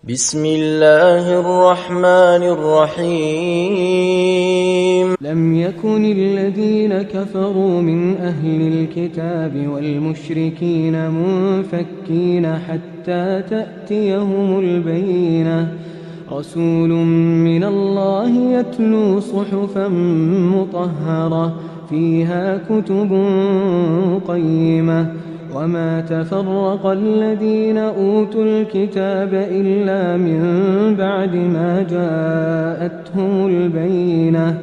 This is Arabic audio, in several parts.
بسم الله الرحمن الرحيم لم يكن الذين كفروا من أهل الكتاب والمشركين منفكين حتى تأتيهم البينة رسول من الله يتلو صحفا مطهرة فيها كتب قيمة وما تفرق الذين أوتوا الكتاب إلا من بعد ما جاءتهم البينة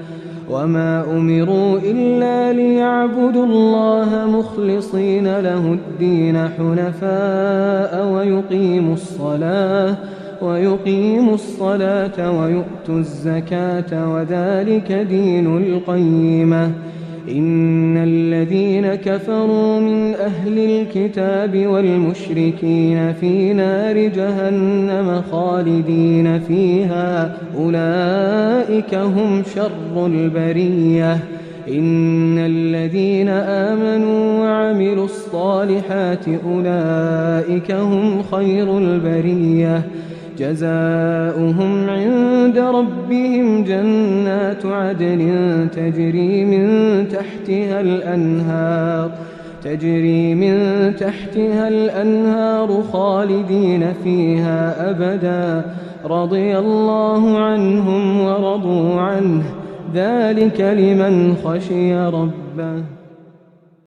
وما أمروا إلا ليعبدوا الله مخلصين له الدين حنفاء ويقيموا الصلاة ويؤتوا الزكاة وذلك دين القيمة إن الذين كفروا من أهل الكتاب والمشركين في نار جهنم خالدين فيها أولئك هم شر البرية إن الذين آمنوا وعملوا الصالحات أولئك هم خير البرية جزاؤهم عند ربهم جنات عدن تجري من تحتها الأنهار خالدين فيها أبدا رضي الله عنهم ورضوا عنه ذلك لمن خشي ربه.